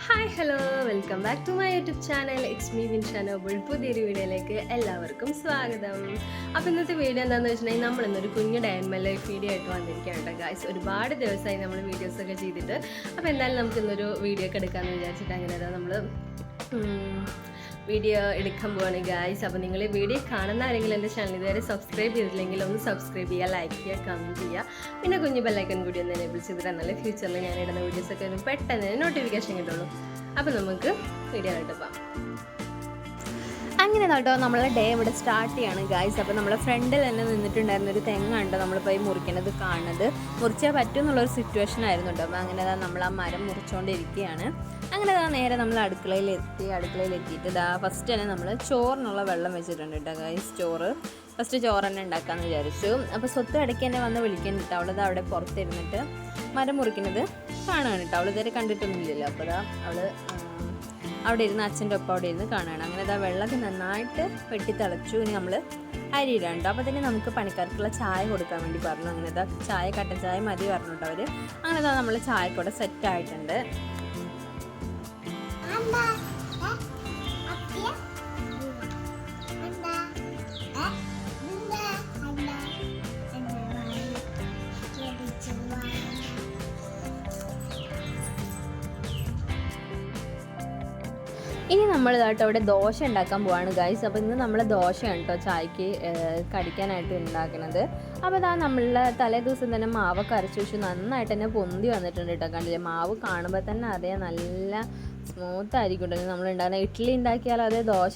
Hi hello welcome back to my YouTube channel. It's me വിൻഷാനോബിൾ. പുതിയൊരു വീഡിയോയിലേക്ക് എല്ലാവർക്കും സ്വാഗതം. അപ്പോൾ ഇന്നത്തെ വീഡിയോ എന്താണെന്ന് വെച്ചിട്ടുണ്ടെങ്കിൽ നമ്മളിന്നൊരു കുഞ്ഞു day and my life video ആയിട്ട് വന്നിരിക്കുകയാണ് കേട്ടോ ഗായ്സ്. ഒരുപാട് ദിവസമായി നമ്മൾ വീഡിയോസൊക്കെ ചെയ്തിട്ട്. അപ്പോൾ എന്തായാലും നമുക്ക് ഇന്നൊരു വീഡിയോ ഒക്കെ എടുക്കാമെന്ന് വിചാരിച്ചിട്ട് അങ്ങനെ നമ്മൾ വീഡിയോ എടുക്കാൻ പോവാണ് ഗായ്സ്. അപ്പോൾ നിങ്ങൾ ഈ വീഡിയോ കാണുന്ന ആരെങ്കിലും എൻ്റെ ചാനൽ ഇതുവരെ സബ്സ്ക്രൈബ് ചെയ്തില്ലെങ്കിൽ ഒന്ന് സബ്സ്ക്രൈബ് ചെയ്യുക, ലൈക്ക് ചെയ്യുക, കമൻറ്റ് ചെയ്യുക, പിന്നെ കുഞ്ഞു ബെല്ലൈക്കൺ കൂടി ഒന്ന് എനേബിൾ ചെയ്തിട്ട് എന്നാലും ഫ്യൂച്ചറിൽ ഞാൻ ഇടുന്ന വീഡിയോസൊക്കെ ഒന്ന് പെട്ടെന്ന് നോട്ടിഫിക്കേഷൻ കിട്ടുള്ളൂ. അപ്പോൾ നമുക്ക് വീഡിയോ ആയിട്ട് പോകാം. അങ്ങനെ കേട്ടോ നമ്മളെ ഡേ ഇവിടെ സ്റ്റാർട്ട് ചെയ്യാണ് ഗായ്സ്. അപ്പോൾ നമ്മളെ ഫ്രണ്ടിൽ തന്നെ നിന്നിട്ടുണ്ടായിരുന്ന ഒരു തെങ്ങാണ് നമ്മളിപ്പോൾ ഈ മുറിക്കണത് കാണുന്നത്. മുറിച്ചാൽ പറ്റും എന്നുള്ളൊരു സിറ്റുവേഷൻ ആയിരുന്നു കേട്ടോ. അപ്പോൾ അങ്ങനെ നമ്മൾ ആ മരം മുറിച്ചുകൊണ്ടിരിക്കുകയാണ്. അങ്ങനെ നേരെ നമ്മൾ അടുക്കളയിലെത്തിയിട്ട് ഫസ്റ്റ് തന്നെ നമ്മൾ ചോറിനുള്ള വെള്ളം വെച്ചിട്ടുണ്ട് കേട്ടോ ഗായ്സ്. ഫസ്റ്റ് ചോറ് തന്നെ ഉണ്ടാക്കാമെന്ന് വിചാരിച്ചു. അപ്പോൾ സ്വത്ത് ഇടയ്ക്ക് തന്നെ വന്ന് വിളിക്കുന്നുണ്ട്. അവളത് അവിടെ പുറത്തിരുന്നിട്ട് മരം മുറിക്കുന്നത് കാണുകയാണ് കേട്ടോ. അവൾ ഇതുവരെ കണ്ടിട്ടൊന്നുമില്ലല്ലോ. അപ്പോൾ അവൾ അവിടെ ഇരുന്ന് അച്ഛൻ്റെ ഒപ്പം അവിടെ ഇരുന്ന് കാണുകയാണ്. അങ്ങനെ വെള്ളമൊക്കെ നന്നായിട്ട് വെട്ടിത്തിളച്ചു. ഇനി നമ്മൾ അരിയിടാണ്ട്. അപ്പോൾ തന്നെ നമുക്ക് പണിക്കാർക്കുള്ള ചായ കൊടുക്കാൻ വേണ്ടി പറഞ്ഞു. അങ്ങനെ ചായ കട്ടൻ ചായ മതി പറഞ്ഞു കേട്ടോ അവർ. അങ്ങനെ നമ്മൾ ചായക്കൂടെ സെറ്റായിട്ടുണ്ട്. ഇനി നമ്മൾ അവിടെ ദോശ ഉണ്ടാക്കാൻ പോവാണ് ഗൈസ്. അപ്പോൾ ഇന്ന് നമ്മൾ ദോശയാണ് കേട്ടോ ചായക്ക് കടിക്കാനായിട്ട് ഉണ്ടാക്കുന്നത്. അപ്പോൾ നമ്മളുടെ തലേ ദിവസം തന്നെ മാവൊക്കെ അരച്ച് വെച്ച് നന്നായിട്ട് തന്നെ പൊന്തി വന്നിട്ടുണ്ട് കേട്ടോ. കണ്ടില്ലേ, മാവ് കാണുമ്പോൾ തന്നെ അറിയാം നല്ല സ്മൂത്ത് ആയിരിക്കും കേട്ടോ. നമ്മൾ ഉണ്ടാകുന്ന ഇഡ്ഡലി ഉണ്ടാക്കിയാൽ അതേ ദോശ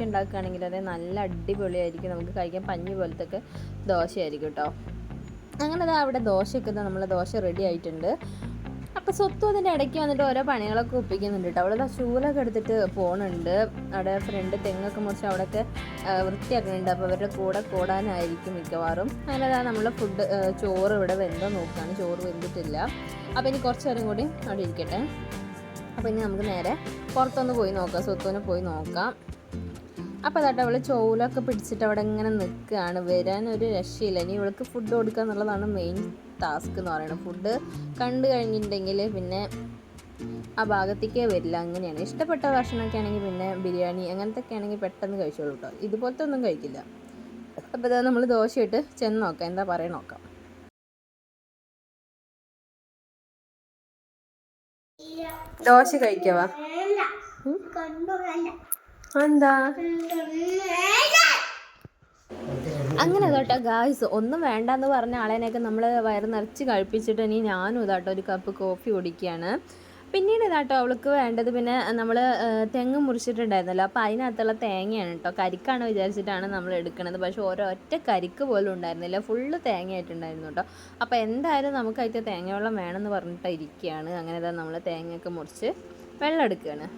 ഉണ്ടാക്കുകയാണെങ്കിൽ അതേ നല്ല അടിപൊളിയായിരിക്കും. നമുക്ക് കഴിക്കാൻ പഞ്ഞി പോലത്തെ ദോശയായിരിക്കും കേട്ടോ. അങ്ങനെ അവിടെ ദോശയൊക്കെ നമ്മൾ ദോശ റെഡി ആയിട്ടുണ്ട്. അപ്പോൾ സ്വത്തും അതിൻ്റെ ഇടയ്ക്ക് വന്നിട്ട് ഓരോ പണികളൊക്കെ ഒപ്പിക്കുന്നുണ്ട് കേട്ടോ. അവിടെ ശൂലൊക്കെ എടുത്തിട്ട് പോകുന്നുണ്ട്. അവിടെ ഫ്രണ്ട് തെങ്ങൊക്കെ മുറിച്ച് അവിടെയൊക്കെ വൃത്തിയാക്കുന്നുണ്ട്. അപ്പോൾ അവരുടെ കൂടെ കൂടാനായിരിക്കും മിക്കവാറും. അങ്ങനെ നമ്മൾ ചോറ് ഇവിടെ വെന്തോ നോക്കുകയാണ്. ചോറ് വെന്തിട്ടില്ല. അപ്പോൾ ഇനി കുറച്ച് നേരം കൂടി അവിടെ ഇരിക്കട്ടെ. അപ്പോൾ ഇനി നമുക്ക് നേരെ പുറത്തൊന്ന് പോയി നോക്കാം, സ്വത്തുവിനെ പോയി നോക്കാം. അപ്പോൾ അവൾ ചോലൊക്കെ പിടിച്ചിട്ട് അവിടെ ഇങ്ങനെ നിൽക്കുകയാണ്. വരാനൊരു രക്ഷയില്ല. ഇനി ഇവൾക്ക് ഫുഡ് കൊടുക്കുക എന്നുള്ളതാണ് മെയിൻ ടാസ്ക് എന്ന് പറയുന്നത്. ഫുഡ് കണ്ടു കഴിഞ്ഞിട്ടുണ്ടെങ്കിൽ പിന്നെ ആ ഭാഗത്തേക്കേ വരില്ല. അങ്ങനെയാണ്. ഇഷ്ടപ്പെട്ട ഭക്ഷണമൊക്കെ ആണെങ്കിൽ പിന്നെ ബിരിയാണി അങ്ങനത്തെ ഒക്കെ ആണെങ്കിൽ പെട്ടെന്ന് കഴിച്ചോളൂ കേട്ടോ. ഇതുപോലത്തെ ഒന്നും കഴിക്കില്ല. അപ്പോൾ നമ്മൾ ദോശയിട്ട് ചെന്ന് നോക്കാം, എന്താ പറയുക നോക്കാം. ദോശ കഴിക്കവാ എന്താ അങ്ങനെ കേട്ടോ ഗായ്സ്. ഒന്നും വേണ്ടെന്ന് പറഞ്ഞ ആളേനെയൊക്കെ നമ്മൾ വയറ് നിറച്ച് കഴിപ്പിച്ചിട്ട് ഇനി ഞാനും ഇതാട്ടോ ഒരു കപ്പ് കോഫി കുടിക്കുകയാണ്. പിന്നീട് ഇതാട്ടോ അവൾക്ക് വേണ്ടത് പിന്നെ നമ്മൾ തെങ്ങ് മുറിച്ചിട്ടുണ്ടായിരുന്നല്ലോ. അപ്പോൾ അതിനകത്തുള്ള തേങ്ങയാണ് കേട്ടോ. കരിക്കാണ് വിചാരിച്ചിട്ടാണ് നമ്മൾ എടുക്കുന്നത്. പക്ഷേ ഒരൊറ്റ കരിക്ക് പോലും ഉണ്ടായിരുന്നില്ല. ഫുള്ള് തേങ്ങയായിട്ടുണ്ടായിരുന്നു കേട്ടോ. അപ്പോൾ എന്തായാലും നമുക്ക് അതിൻ്റെ തേങ്ങ വെള്ളം വേണമെന്ന് പറഞ്ഞിട്ട് ഇരിക്കുകയാണ്. അങ്ങനെ നമ്മൾ തേങ്ങയൊക്കെ മുറിച്ച് വെള്ളം എടുക്കുകയാണ്.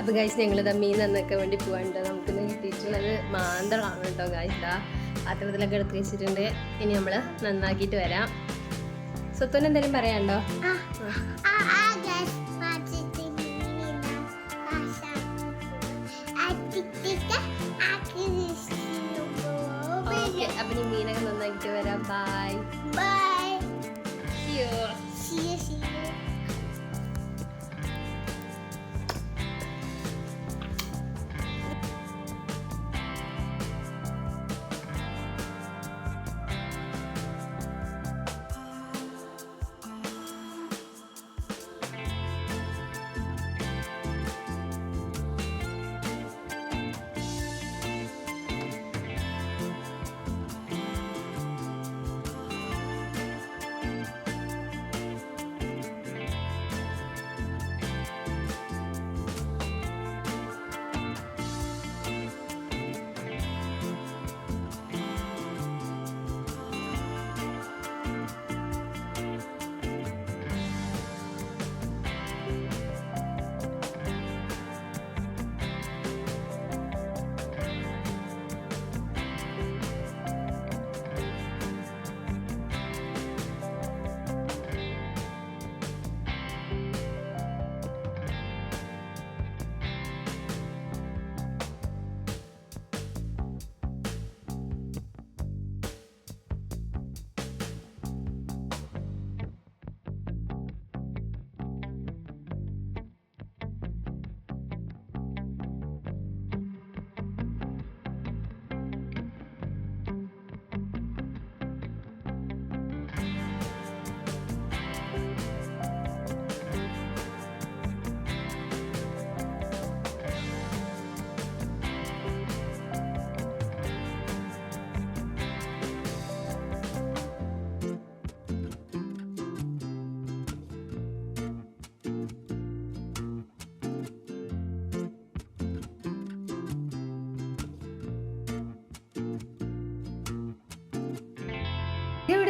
അപ്പോൾ ഗൈസ് ഞങ്ങളിത് മീൻ നന്നൊക്കെ വേണ്ടി പോകാനുണ്ട്. നമുക്കിന്ന് കിട്ടിയിട്ടുള്ളത് മാന്തളാണ് കേട്ടോ ഗൈസ്. പാത്രത്തിലൊക്കെ എടുത്ത് വെച്ചിട്ടുണ്ട്. ഇനി നമ്മൾ നന്നാക്കിയിട്ട് വരാം. സ്വത്തുവിന് എന്തെങ്കിലും പറയാനുണ്ടോ? അപ്പം ഈ മീനൊക്കെ നന്നാക്കിയിട്ട് വരാം. Bye bye.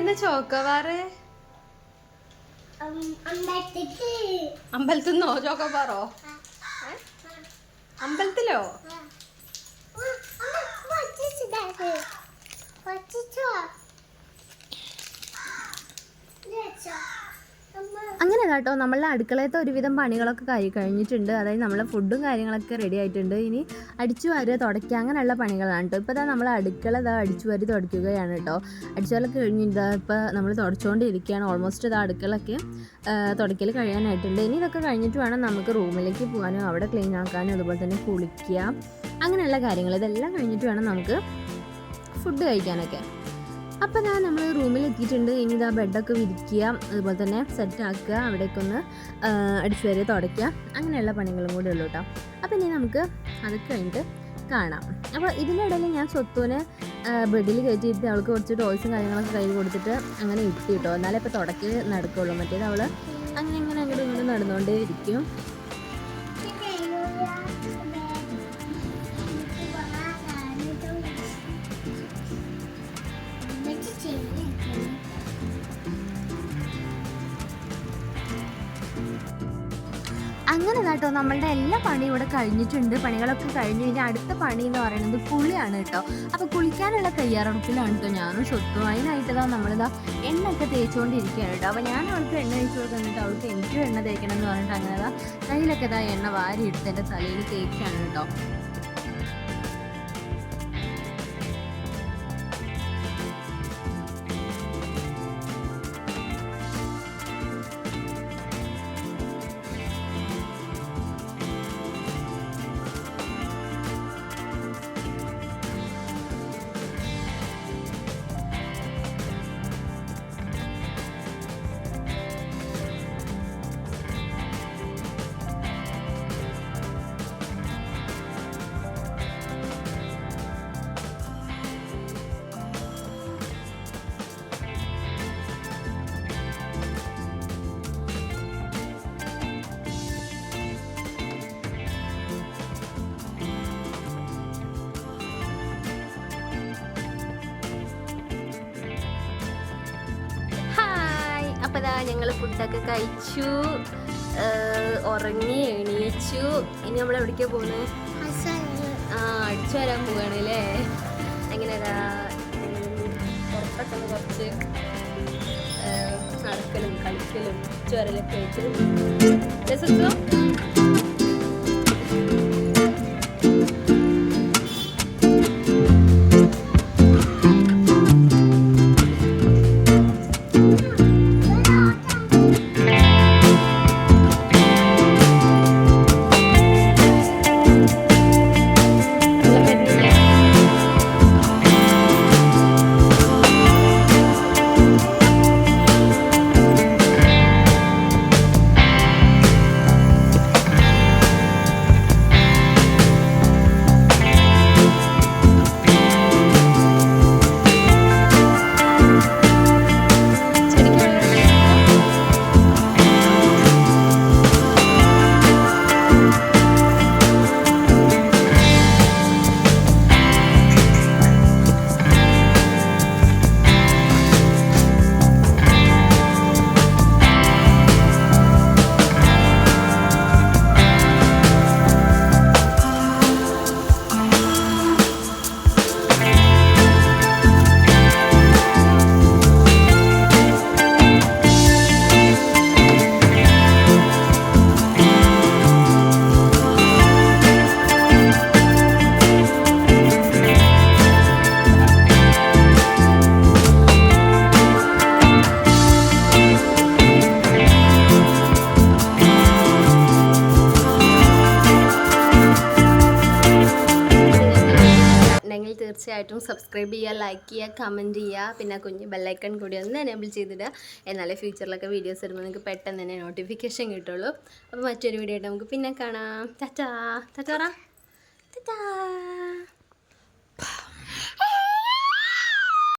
എവിടുന്ന് ചോക്കോബാറ്? അമ്പലത്തിന്നോ ചോക്കോബാറോ? അമ്പലത്തിലോ? അങ്ങനെ കേട്ടോ, നമ്മളുടെ അടുക്കളയത്തെ ഒരുവിധം പണികളൊക്കെ കഴിഞ്ഞിട്ടുണ്ട്. അതായത് നമ്മളെ ഫുഡും കാര്യങ്ങളൊക്കെ റെഡി ആയിട്ടുണ്ട്. ഇനി അടിച്ചു വാരുക, തുടയ്ക്കുക, അങ്ങനെയുള്ള പണികളാണ് കേട്ടോ. ഇപ്പോൾ നമ്മൾ അടുക്കള അടിച്ചു വാരി തുടയ്ക്കുകയാണ് കേട്ടോ. അടിച്ചുവാരൊക്കെ കഴിഞ്ഞിട്ട് ഇപ്പോൾ നമ്മൾ തുടച്ചുകൊണ്ടിരിക്കുകയാണ്. ഓൾമോസ്റ്റ് അടുക്കളൊക്കെ തുടയ്ക്കൽ കഴിയാനായിട്ടുണ്ട്. ഇനി ഇതൊക്കെ കഴിഞ്ഞിട്ട് വേണം നമുക്ക് റൂമിലേക്ക് പോകാനും അവിടെ ക്ലീൻ ആക്കാനും അതുപോലെ തന്നെ കുളിക്കുക, അങ്ങനെയുള്ള കാര്യങ്ങൾ. ഇതെല്ലാം കഴിഞ്ഞിട്ട് വേണം നമുക്ക് ഫുഡ് കഴിക്കാനൊക്കെ. അപ്പോൾ നമ്മൾ റൂമിൽ എത്തിയിട്ടുണ്ട്. ഇനി ബെഡൊക്കെ വിരിക്കുക, അതുപോലെ തന്നെ സെറ്റാക്കുക, അവിടേക്കൊന്ന് അടിച്ചു വാരി തുടയ്ക്കുക, അങ്ങനെയുള്ള പണികളും കൂടി ഉള്ളൂ കേട്ടോ. അപ്പോൾ ഇനി നമുക്ക് അതൊക്കെ കഴിഞ്ഞിട്ട് കാണാം. അപ്പോൾ ഇതിൻ്റെ ഇടയിൽ ഞാൻ സ്വത്തുവിനെ ബെഡിൽ കയറ്റിയിട്ട് അവൾക്ക് കുറച്ച് ടോയ്സും കാര്യങ്ങളൊക്കെ കയ്യിൽ കൊടുത്തിട്ട് അങ്ങനെ ഇട്ട് കിട്ടോ, എന്നാലേ ഇപ്പോൾ തുടയ്ക്കൽ നടക്കുള്ളൂ. മറ്റേത് അവൾ അങ്ങനെ അങ്ങോട്ടും ഇങ്ങോട്ടും നടന്നുകൊണ്ടേ ഇരിക്കും. അങ്ങനെ കേട്ടോ, നമ്മളുടെ എല്ലാ പണിയും ഇവിടെ കഴിഞ്ഞിട്ടുണ്ട്. പണികളൊക്കെ കഴിഞ്ഞ് കഴിഞ്ഞാൽ അടുത്ത പണി എന്ന് പറയുന്നത് കുളിയാണ് കേട്ടോ. അപ്പോൾ കുളിക്കാനുള്ള തയ്യാറെടുപ്പിലാണ് കേട്ടോ ഞാനും സ്വത്തും. അതിനായിട്ടതാ നമ്മളിതാ എണ്ണയൊക്കെ തേച്ചുകൊണ്ടിരിക്കുകയാണ് കേട്ടോ. അപ്പോൾ ഞാൻ അവൾക്ക് എണ്ണ തേച്ച് കൊടുക്കുന്നിട്ട് അവൾക്ക് എനിക്കും എണ്ണ തേക്കണം എന്ന് പറഞ്ഞിട്ട് അങ്ങനെ കയ്യിലൊക്കെ എണ്ണ വാരി എടുത്ത് എൻ്റെ തലയിൽ തേക്കാണ് കേട്ടോ. അപ്പോൾ ഞങ്ങൾ ഫുഡൊക്കെ കഴിച്ചു, ഉറങ്ങി എണീച്ചു. ഇനി നമ്മൾ എവിടേക്കാണ് പോകുന്നത്? അടിച്ചു വരാൻ പോവുകയാണ് അല്ലേ? അങ്ങനെ പുറത്തൊക്കെ കുറച്ച് നടക്കലും കളിക്കലും അടിച്ചുവരലൊക്കെ ആയിട്ട് രസിച്ചോ. തീർച്ചയായിട്ടും സബ്സ്ക്രൈബ് ചെയ്യുക, ലൈക്ക് ചെയ്യുക, കമൻറ്റ് ചെയ്യുക, പിന്നെ കുഞ്ഞ് ബെല്ലൈക്കൺ കൂടി ഒന്ന് എനേബിൾ ചെയ്തിടുക. എന്നാലേ ഫ്യൂച്ചറിലൊക്കെ വീഡിയോസ് ഇടുമ്പോൾ നിങ്ങൾക്ക് പെട്ടെന്ന് തന്നെ നോട്ടിഫിക്കേഷൻ കിട്ടുള്ളൂ. അപ്പോൾ മറ്റൊരു വീഡിയോ ആയിട്ട് നമുക്ക് പിന്നെ കാണാം. ടാറ്റാ ടാറ്റാ ടാറ്റാ.